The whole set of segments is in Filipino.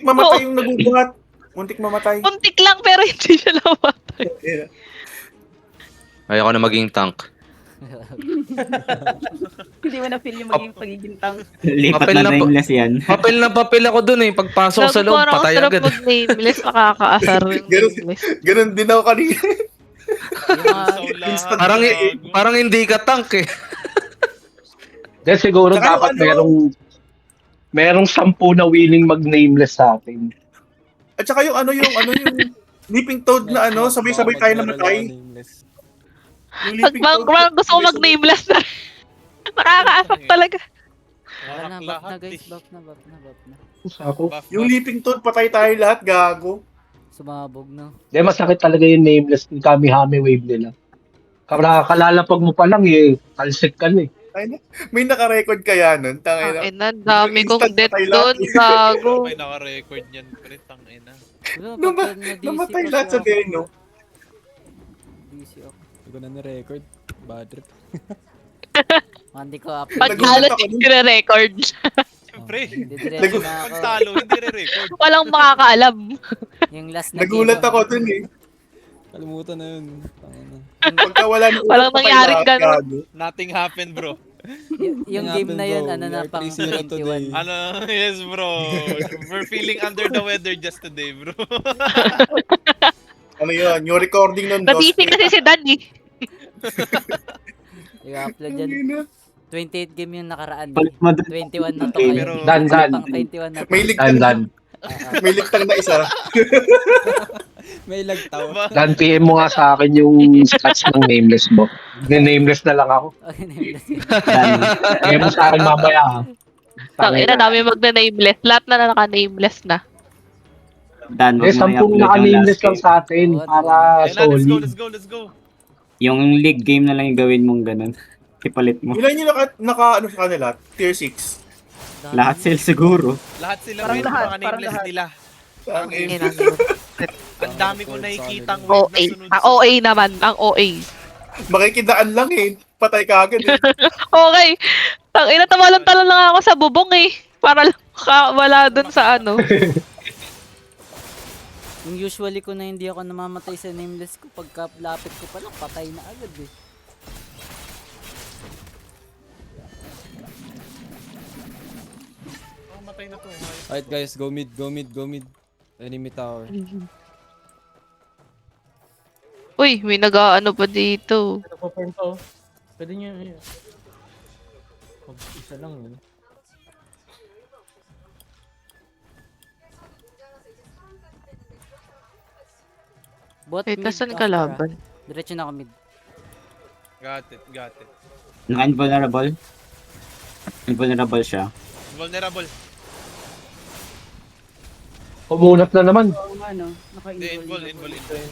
Mamatay Oo. yung nagubuhat. Muntik mamatay. Muntik lang pero hindi siya namatay. Yeah. Ayoko na maging tank. Hindi mo na feel yung maging pagiging tank. Lipat Papel na na nameless yan. papel ako dun eh. Pagpasok sa Gago loob, parang ang patay sarap agad. mag-nameless, nakakaasar yung Ganun, nameless. ganun din ako kanina. Yung mga, Instant Parang, gago. parang hindi ka tank eh. Then siguro Tsaka yung dapat ano- merong 10 na willing mag-nameless sa atin. At saka yung Leaping Toad na sabay-sabay tayo namatay. Yung Leaping Toad. Parang gusto ko mag-nameless na. Nakakaasar talaga. wala na, buff na guys, eh. buff na. Ako. Yung Leaping Toad, patay tayo lahat, gago. Sumabog na. Then masakit talaga yung nameless yung Kamihame wave nila. Kalalapag mo pa lang talsik ka na eh. Ay, may naka-record kaya nun? Tangina. Ay, na, dami kong Instant death patay lahat. doon, gago. May naka-record niyan, pre, tangina. Wala, Nama- pagka na-DC Namatay kasi lahat sa ako. Deno. DC ako. Hindi ko na na-record. Bad trip. Hindi ko upload. Pag Nagulat halos ako nun. record Siyempre, Hindi diretso na pag ako. talo, hindi re-record. walang makakaalam. Yung last na Nagulat game ako dun eh. Kalimutan na yun. Tangina. Pagka wala na Walang patay nangyaring lahat, ganun. gago. Nothing happened, bro. Yung game na yun, ano na, pang 3-0 today. 21. Ano, yes, bro. We're feeling under the weather just today, bro. Ano yun? Yung recording nun, Natising kasi si Dan eh. Yung upload yan. 28 game yung nakaraan. Palit mo dun. 21 na to Okay. ngayon. Pero- Dan. Pang 21 na to. May ligtang Dan. may ligtang na isa. May lagtaw. Dan, PM mo nga sa akin yung stats ng nameless mo. Nameless na lang ako. Okay, nameless yun. Dan. PM mo sa akin mamaya ha. Tangina, dami magna-nameless. Lahat na naka-nameless na. Dan, Eh, wag mo 10 i-upload yung naka-nameless last lang game. sa atin para Ayun na, let's go, solid. let's go, let's go. Yung league game na lang yung gawin mong ganun. Ipalit mo. Ilan yung naka sa kanila? Tier 6. Lahat sila siguro. Lahat sila Parang win, lahat, mga parang nameless lahat. nila. Ang Ina. Ang dami ko nakikitang wave OA. na sunod. Ang OA naman, ang OA. makikidaan lang eh. Patay ka agad eh. Okay. Tangina, tawalan-talan lang ako sa bubong eh. Para lang wala dun sa ano. Yung usually ko na hindi ako namamatay sa nameless ko, pagka lapit ko pa lang, patay na agad eh. Oh, matay na to. Alright guys, go mid, go mid, go mid. Enemy tower. Uy, may nag-ano pa dito. Nagpa-farm pa oh. Pwede nyo yun. Isa lang yun. Bot Wait, mid nasan after, kalaban? Diretso na ako mid. Got it, got it. Naka-invulnerable. Invulnerable siya. Vulnerable. Pumunat na naman. Oo nga, no? Hindi, invul, invul, invul.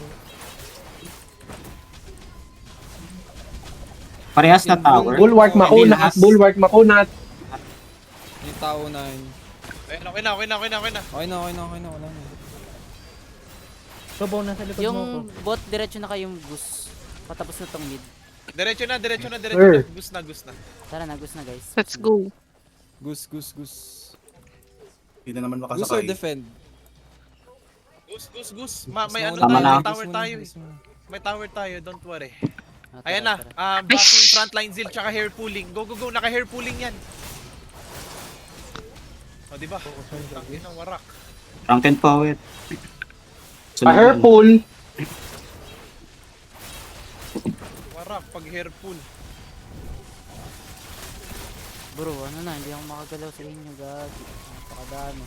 Parehas na tower. Bulwark Hindi makunat. lahat. Bulwark makunat. Yung tao na yun. Ayun, okay na, okay na, okay na, okay na. Okay na, okay na, okay na. Wala na. Sobo, nasa likod mo ako. Yung bot, diretso na kayong goose. Patapos na tong mid. Diretso na, diretso na, diretso Sir. na. Gus na, gus na. Tara na, goose na guys. Let's go. Goose, goose, goose. Hindi na naman Goose or makasakay. defend? Gus, gus, gus. May ano Tama tayo, na. may tower tayo. May tower tayo, don't worry. Ah, Ayan tara, na, tara. backing frontline zeal tsaka hair pulling. Go, go, go, naka hair pulling yan. O, diba? Tangin ng warak. Drunken Poet. Pa-hair pool. Warak, pag hair pull. Bro, ano na, hindi ako makagalaw sa inyo, gagi. Napakadami.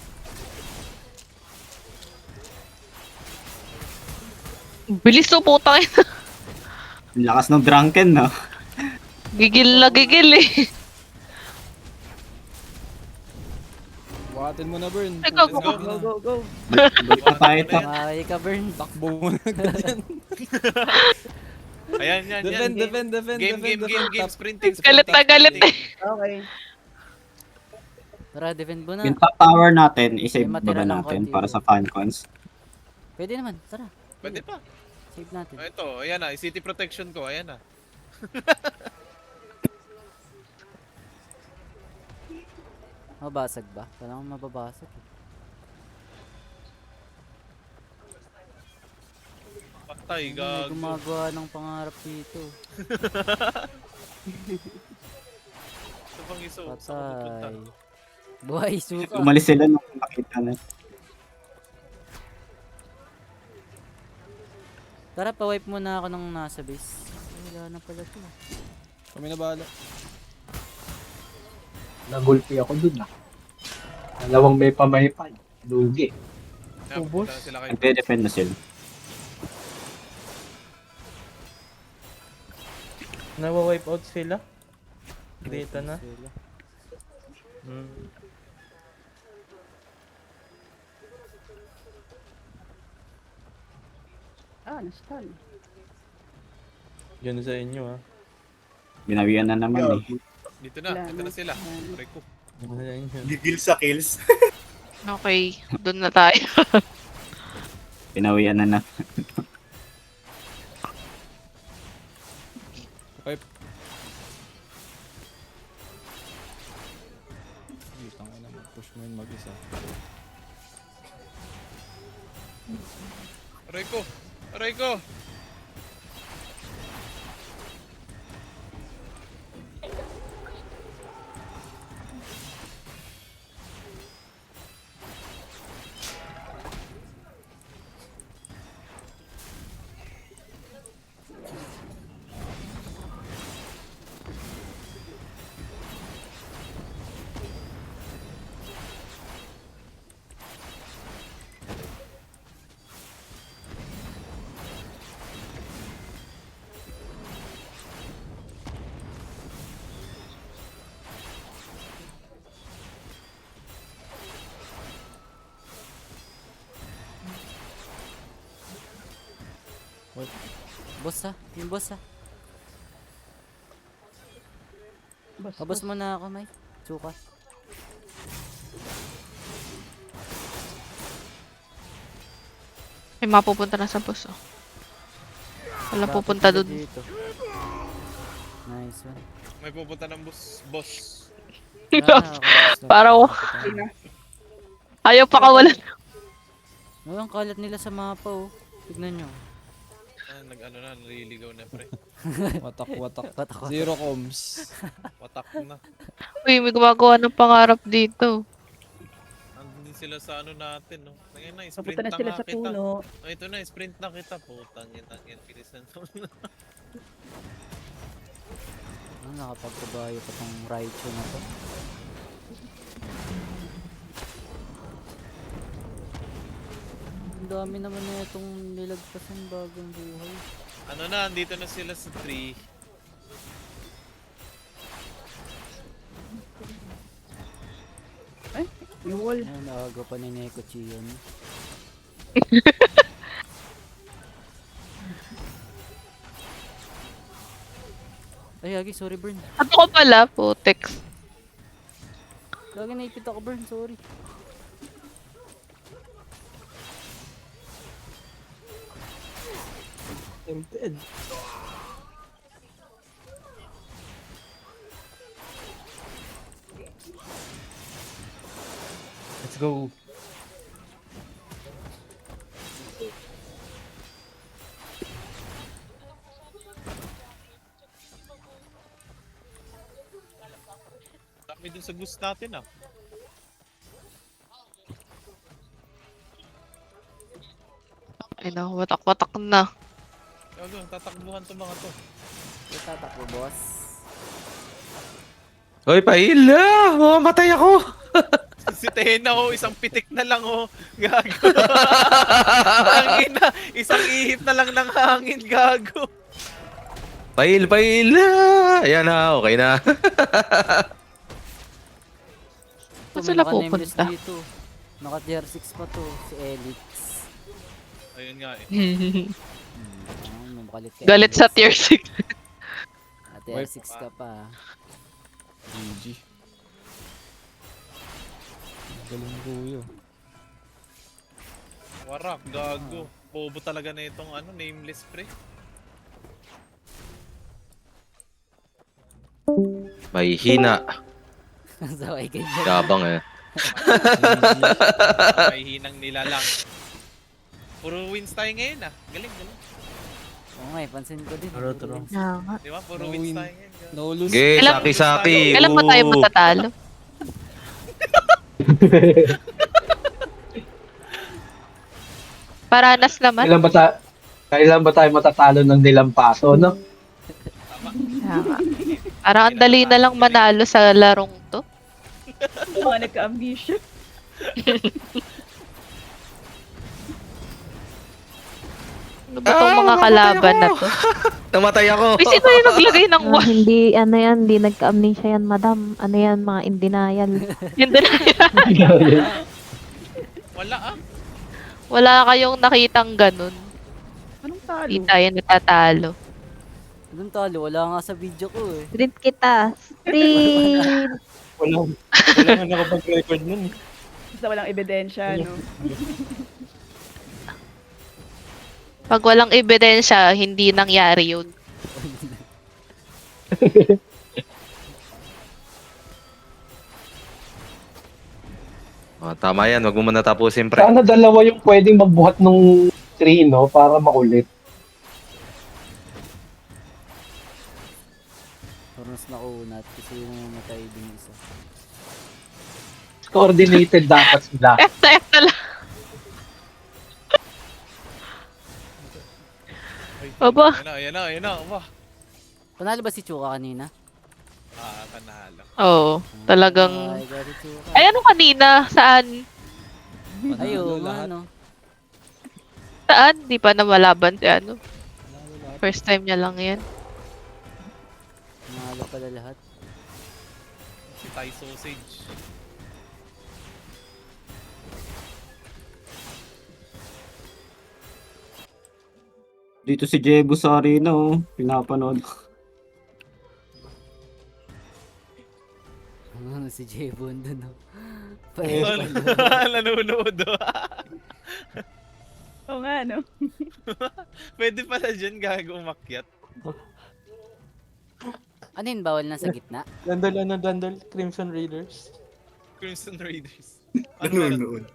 Bilis to, putang ina. Ang lakas ng drunken, no? Gigil na gigil eh. Buhatin mo na, Burn. Ay, go, Let's go. Go, go, go. Balik na tayo to. Makakay ka, burn. Takbo mo na dyan. Ayan, yan, yan. Defend, defend, defend, Game, defend, game, game, defend. game. Sprinting, Galit sprinting. na galit eh. Okay. Tara, defend mo na. Yung top tower natin, isave May matira baba lang natin konti. para sa fancons. Pwede naman, tara. Pwede pa. Save natin. Ito, ayan na, city protection ko, ayan na. Mabasag ba? Parang mababasag. Patay, May gago. gumagawa ng pangarap dito. Ito pang iso. Saan ka pupunta? Patay. Buhay, suka. Umalis sila nung nakita na. Tara, pa-wipe muna ako ng nasa base. Wala na pala to. Kami na bahala. Nagulpi ako dun ah. Dalawang may pamaypay. Lugi. Ubus. Sila kayo. Nagde-defend na sila. Nawa-wipe out sila. Data na. Sila. Na-stun. Yan sa inyo ha. Binawian na naman eh. Dito na sila. Aray ko. Yan sa inyo. Gigil sa kills. Okay, doon na tayo. Binawian na na. Okay. Itang ina, mag-push mo yun mag-isa. Aray ko. Aray ko. Boss ha? Yung boss ha? Boss, Pabos mo na ako, May. Suka. May mapupunta na sa boss, oh. Wala Dapat pupunta sila doon. dito. Nice one. May pupunta ng boss. Parang ayaw pa kawalan. No, ang kalat nila sa mapa oh. Tignan nyo. Nag-ano na, naliligaw na pre. Watak. Patak. Zero comms. Watak na. Uy, may gumagawa ng pangarap dito. Andun sila sa ano natin, no? Ngayon na, sprint Papunta na na sila nga sa kita. puno. Oh, ito na, sprint na kita. Putang yan, bilisan to. Nakapagkabayo pa tong Raichu na to. Ang dami naman na itong nilagpasan bagong buhay. Ano na, andito na sila sa tree. May wall. Ayun, nakaga pa ni Neko Chiyon. Ay, Agi, sorry, Burn. Ato ko pala, putex. Lagi naipit ako, Burn, sorry. Tempted. Let's go. Dami dun sa goose natin, ah. Ay na, watak-watak na. Gago, tatakbuhan to mga to. Itatakbo, boss. Hoy, Pail! Mamamatay ako! Si Tehena, oh, isang pitik na lang, oh. Gago. Hangin na, isang ihip na lang ng hangin, gago. Pail! Ayan na, okay na. Saan sila naka-nameless pupunta? dito. Naka tier 6 pa to, si Elix. Ayun nga, eh. Makalit ka. Galit sa tier 6. Tier 6 ka pa. GG. Galing kuyo. Warak, gago. Bobo talaga na itong ano, nameless pre. May hina. Saway kayo. Gabang eh. May hinang nilalang. Puro wins tayo ngayon, ah. Galing. Oo nga, pansin ko din. True, true. Di ba? Puro wins tayo ngayon. No lose. Okay, Kailan- saki-saki. Kailan ba tayo Oo. matatalo? Paranas naman. Kailan ba tayo matatalo ng nilampaso, no? Tama. Parang ang dali na lang manalo sa larong to. Mga nagka-amnesia. Ano ba tong mga kalaban na to? Namatay ako. Uy, sino yung naglagay ng wall? Hindi, ano yan, hindi nagka-amnesia yan, madam. Ano yan, mga in denial. Hindi na yan. Wala ah. Wala kayong nakitang ganun. Anong talo? Hindi tayo natatalo. Anong talo? Wala nga sa video ko eh. Sprint kita. Sprint! Wala nga nakapag-record nun eh. Basta walang ebidensya, no? Pag walang ebidensya, hindi nangyari yun. Oh, tama yan, wag mo muna tapusin, pre. Sana dalawa yung pwedeng magbuhat ng 3, no? Para makulit. Parang mas nakunat kasi yung namatay din isa. Coordinated dapat sila. F na lang. Aba. Ayan na. Aba. Panalo ba si Chuka kanina? Panalo. Oo, talagang... Ay, gari Chuka. Ay, ano kanina? Saan? Ayo, lahat. ano? Saan? Di pa na malaban si ano. First time niya lang yan. Nanalo pala lahat. Si Thai Sausage. Dito si Jebu sa arena, oh. Pinapanood ko. Ano si Jebon dun, oh. Nanonood Oo nga, no? Pwede pala dyan gago umakyat. Ano yun, bawal na sa gitna? Dandal. Crimson Raiders. Crimson Raiders. Nanonood.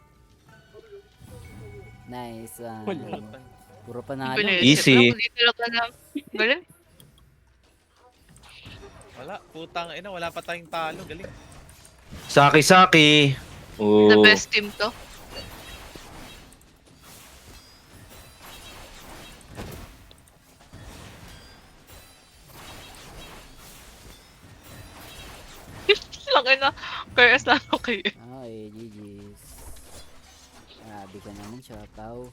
Nice. Wala. Puro panalo. Easy. Galing. Wala, putang ina, wala pa tayong talo. Galing. Saki-saki. The Oh. best team to. Laki na. KS na ako kayo. Okay, GG's. Grabe ka naman siya, Pao.